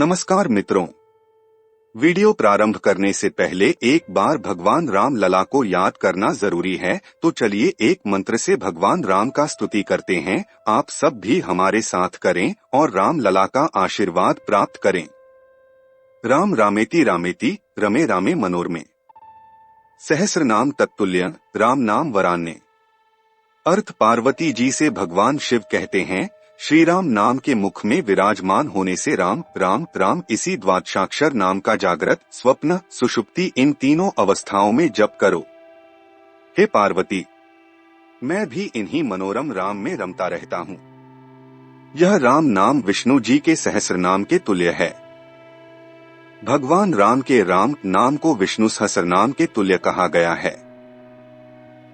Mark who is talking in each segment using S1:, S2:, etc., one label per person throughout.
S1: नमस्कार मित्रों, वीडियो प्रारंभ करने से पहले एक बार भगवान राम लला को याद करना जरूरी है। तो चलिए एक मंत्र से भगवान राम का स्तुति करते हैं। आप सब भी हमारे साथ करें और राम लला का आशीर्वाद प्राप्त करें। राम रामेति रामेति रमे रामे मनोरमे, सहस्र नाम तत्तुल्य राम नाम वरान्य। अर्थ पार्वती जी से भगवान शिव कहते हैं, श्री राम नाम के मुख में विराजमान होने से राम राम राम इसी द्वादशाक्षर नाम का जागृत, स्वप्न, सुषुप्ति इन तीनों अवस्थाओं में जप करो। हे पार्वती, मैं भी इन्हीं मनोरम राम में रमता रहता हूँ। यह राम नाम विष्णु जी के सहस्र नाम के तुल्य है। भगवान राम के राम नाम को विष्णु सहस्र नाम के तुल्य कहा गया है।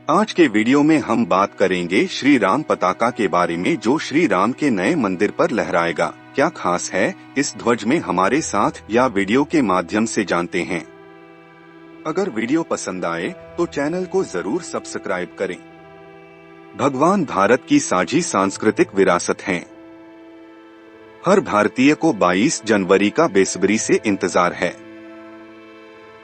S1: आज के वीडियो में हम बात करेंगे श्री राम पताका के बारे में, जो श्री राम के नए मंदिर पर लहराएगा। क्या खास है इस ध्वज में, हमारे साथ या वीडियो के माध्यम से जानते हैं। अगर वीडियो पसंद आए तो चैनल को जरूर सब्सक्राइब करें। भगवान भारत की साझी सांस्कृतिक विरासत हैं। हर भारतीय को 22 जनवरी का बेसब्री से इंतजार है।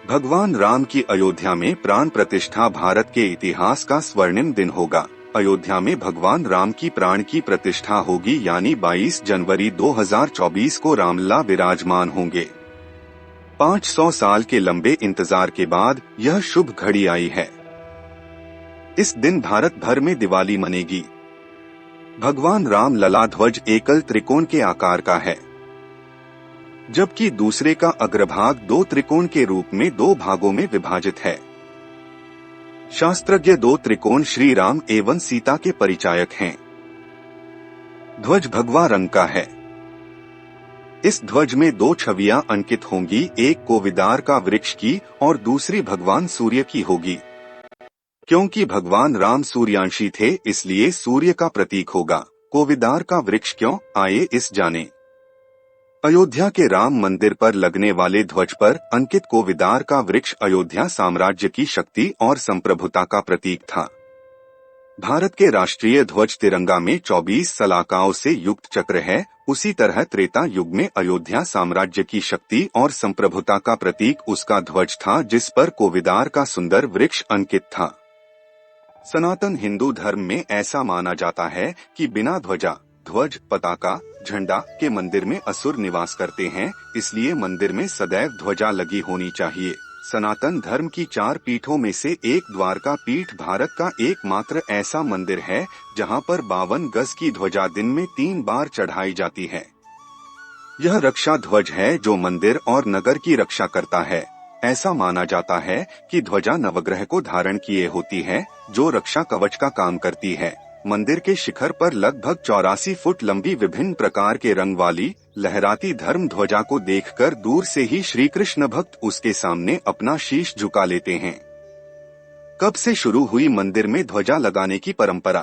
S1: भगवान राम की अयोध्या में प्राण प्रतिष्ठा भारत के इतिहास का स्वर्णिम दिन होगा। अयोध्या में भगवान राम की प्राण की प्रतिष्ठा होगी, यानी 22 जनवरी 2024 को रामलला विराजमान होंगे। 500 साल के लंबे इंतजार के बाद यह शुभ घड़ी आई है। इस दिन भारत भर में दिवाली मनेगी। भगवान राम लला ध्वज एकल त्रिकोण के आकार का है, जबकि दूसरे का अग्रभाग दो त्रिकोण के रूप में दो भागों में विभाजित है। शास्त्रज्ञ दो त्रिकोण श्री राम एवं सीता के परिचायक हैं। ध्वज भगवा रंग का है। इस ध्वज में दो छवियां अंकित होंगी, एक कोविदार का वृक्ष की और दूसरी भगवान सूर्य की होगी। क्योंकि भगवान राम सूर्यांशी थे, इसलिए सूर्य का प्रतीक होगा। कोविदार का वृक्ष क्यों, आइए इस जाने। अयोध्या के राम मंदिर पर लगने वाले ध्वज पर अंकित कोविदार का वृक्ष अयोध्या साम्राज्य की शक्ति और संप्रभुता का प्रतीक था। भारत के राष्ट्रीय ध्वज तिरंगा में 24 सलाकाओं से युक्त चक्र है। उसी तरह त्रेता युग में अयोध्या साम्राज्य की शक्ति और संप्रभुता का प्रतीक उसका ध्वज था, जिस पर कोविदार का सुंदर वृक्ष अंकित था। सनातन हिंदू धर्म में ऐसा माना जाता है कि बिना ध्वजा, ध्वज, पताका, झंडा के मंदिर में असुर निवास करते हैं, इसलिए मंदिर में सदैव ध्वजा लगी होनी चाहिए। सनातन धर्म की 4 पीठों में से एक द्वारका पीठ भारत का एकमात्र ऐसा मंदिर है जहां पर 52 गज की ध्वजा दिन में 3 बार चढ़ाई जाती है। यह रक्षा ध्वज है जो मंदिर और नगर की रक्षा करता है। ऐसा माना जाता है कि ध्वजा नवग्रह को धारण किए होती है, जो रक्षा कवच का काम करती है। मंदिर के शिखर पर लगभग 84 फुट लंबी विभिन्न प्रकार के रंग वाली लहराती धर्म ध्वजा को देखकर दूर से ही श्री कृष्ण भक्त उसके सामने अपना शीश झुका लेते हैं। कब से शुरू हुई मंदिर में ध्वजा लगाने की परंपरा?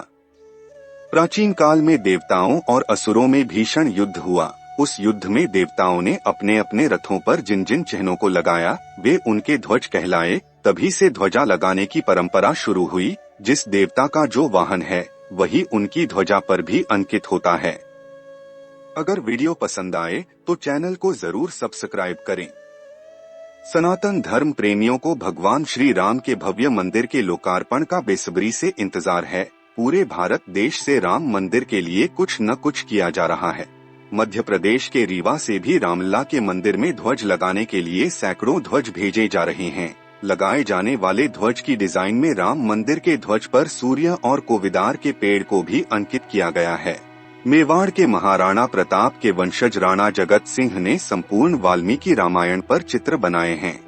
S1: प्राचीन काल में देवताओं और असुरों में भीषण युद्ध हुआ। उस युद्ध में देवताओं ने अपने अपने रथों पर जिन जिन चिन्हों को लगाया, वे उनके ध्वज कहलाए। तभी से ध्वजा लगाने की परंपरा शुरू हुई। जिस देवता का जो वाहन है, वही उनकी ध्वजा पर भी अंकित होता है। अगर वीडियो पसंद आए तो चैनल को जरूर सब्सक्राइब करें। सनातन धर्म प्रेमियों को भगवान श्री राम के भव्य मंदिर के लोकार्पण का बेसब्री से इंतजार है। पूरे भारत देश से राम मंदिर के लिए कुछ न कुछ किया जा रहा है। मध्य प्रदेश के रीवा से भी रामलला के मंदिर में ध्वज लगाने के लिए सैकड़ों ध्वज भेजे जा रहे हैं। लगाए जाने वाले ध्वज की डिजाइन में राम मंदिर के ध्वज पर सूर्य और कोविदार के पेड़ को भी अंकित किया गया है। मेवाड़ के महाराणा प्रताप के वंशज राणा जगत सिंह ने संपूर्ण वाल्मीकि रामायण पर चित्र बनाए हैं।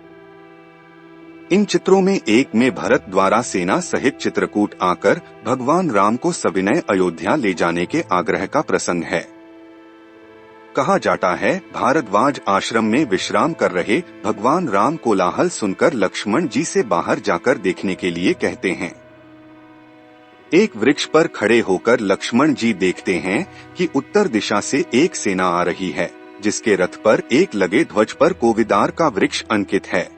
S1: इन चित्रों में एक में भरत द्वारा सेना सहित चित्रकूट आकर भगवान राम को सविनय अयोध्या ले जाने के आग्रह का प्रसंग है। कहा जाता है, भारद्वाज आश्रम में विश्राम कर रहे भगवान राम कोलाहल सुनकर लक्ष्मण जी से बाहर जाकर देखने के लिए कहते हैं। एक वृक्ष पर खड़े होकर लक्ष्मण जी देखते हैं कि उत्तर दिशा से एक सेना आ रही है, जिसके रथ पर एक लगे ध्वज पर कोविदार का वृक्ष अंकित है।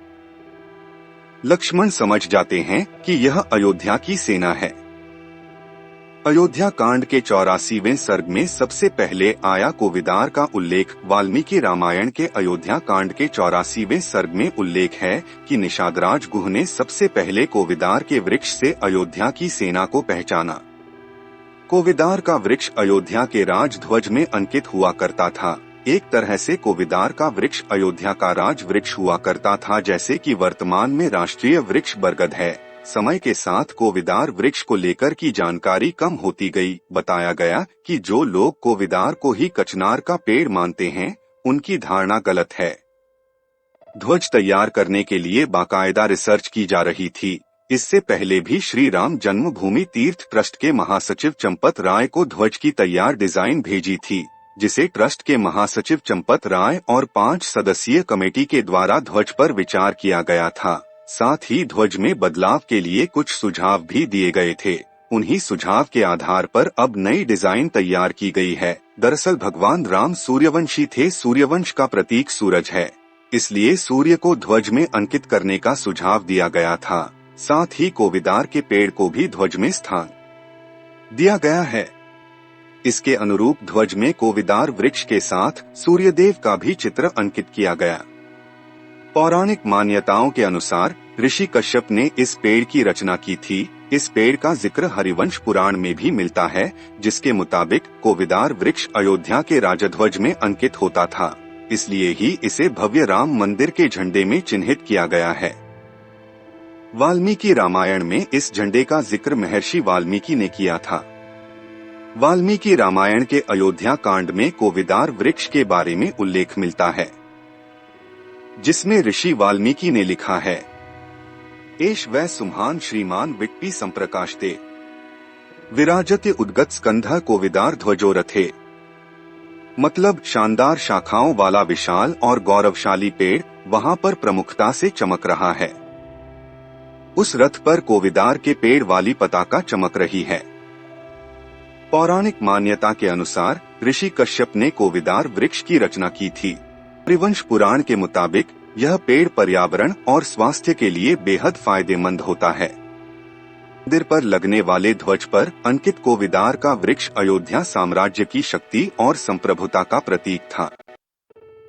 S1: लक्ष्मण समझ जाते हैं कि यह अयोध्या की सेना है। अयोध्या कांड के 84वें सर्ग में सबसे पहले आया कोविदार का उल्लेख। वाल्मीकि रामायण के अयोध्या कांड के 84वें सर्ग में उल्लेख है कि निषादराज गुह ने सबसे पहले कोविदार के वृक्ष से अयोध्या की सेना को पहचाना। कोविदार का वृक्ष अयोध्या के राज ध्वज में अंकित हुआ करता था। एक तरह से कोविदार का वृक्ष अयोध्या का राज वृक्ष हुआ करता था, जैसे कि वर्तमान में राष्ट्रीय वृक्ष बरगद है। समय के साथ कोविदार वृक्ष को लेकर की जानकारी कम होती गई। बताया गया कि जो लोग कोविदार को ही कचनार का पेड़ मानते हैं, उनकी धारणा गलत है। ध्वज तैयार करने के लिए बाकायदा रिसर्च की जा रही थी। इससे पहले भी श्री राम जन्मभूमि तीर्थ ट्रस्ट के महासचिव चंपत राय को ध्वज की तैयार डिजाइन भेजी थी, जिसे ट्रस्ट के महासचिव चंपत राय और 5 सदस्यीय कमेटी के द्वारा ध्वज पर विचार किया गया था। साथ ही ध्वज में बदलाव के लिए कुछ सुझाव भी दिए गए थे। उन्हीं सुझाव के आधार पर अब नई डिजाइन तैयार की गई है। दरअसल भगवान राम सूर्यवंशी थे। सूर्यवंश का प्रतीक सूरज है, इसलिए सूर्य को ध्वज में अंकित करने का सुझाव दिया गया था। साथ ही कोविदार के पेड़ को भी ध्वज में स्थान दिया गया है। इसके अनुरूप ध्वज में कोविदार वृक्ष के साथ सूर्यदेव का भी चित्र अंकित किया गया। पौराणिक मान्यताओं के अनुसार ऋषि कश्यप ने इस पेड़ की रचना की थी। इस पेड़ का जिक्र हरिवंश पुराण में भी मिलता है, जिसके मुताबिक कोविदार वृक्ष अयोध्या के राजध्वज में अंकित होता था। इसलिए ही इसे भव्य राम मंदिर के झंडे में चिन्हित किया गया है। वाल्मीकि रामायण में इस झंडे का जिक्र महर्षि वाल्मीकि ने किया था। वाल्मीकि रामायण के अयोध्या कांड में कोविदार वृक्ष के बारे में उल्लेख मिलता है, जिसमें ऋषि वाल्मीकि ने लिखा है, एष वै सुम्हान श्रीमान विट्पी संप्रकाशते विराजते उद्गत स्कंधा कोविदार ध्वजो रथे। मतलब शानदार शाखाओं वाला विशाल और गौरवशाली पेड़ वहां पर प्रमुखता से चमक रहा है। उस रथ पर कोविदार के पेड़ वाली पताका चमक रही है। पौराणिक मान्यता के अनुसार ऋषि कश्यप ने कोविदार वृक्ष की रचना की थी। हरिवंश पुराण के मुताबिक यह पेड़ पर्यावरण और स्वास्थ्य के लिए बेहद फायदेमंद होता है। मंदिर पर लगने वाले ध्वज पर अंकित कोविदार का वृक्ष अयोध्या साम्राज्य की शक्ति और संप्रभुता का प्रतीक था।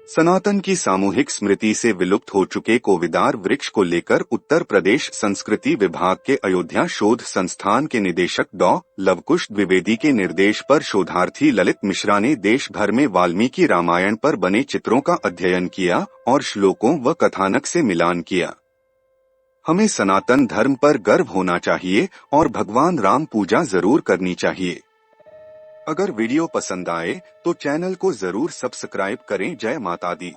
S1: सनातन की सामूहिक स्मृति से विलुप्त हो चुके कोविदार वृक्ष को लेकर उत्तर प्रदेश संस्कृति विभाग के अयोध्या शोध संस्थान के निदेशक डॉ. लवकुश द्विवेदी के निर्देश पर शोधार्थी ललित मिश्रा ने देश भर में वाल्मीकि रामायण पर बने चित्रों का अध्ययन किया और श्लोकों व कथानक से मिलान किया। हमें सनातन धर्म पर गर्व होना चाहिए और भगवान राम पूजा जरूर करनी चाहिए। अगर वीडियो पसंद आए तो चैनल को जरूर सब्सक्राइब करें। जय माता दी।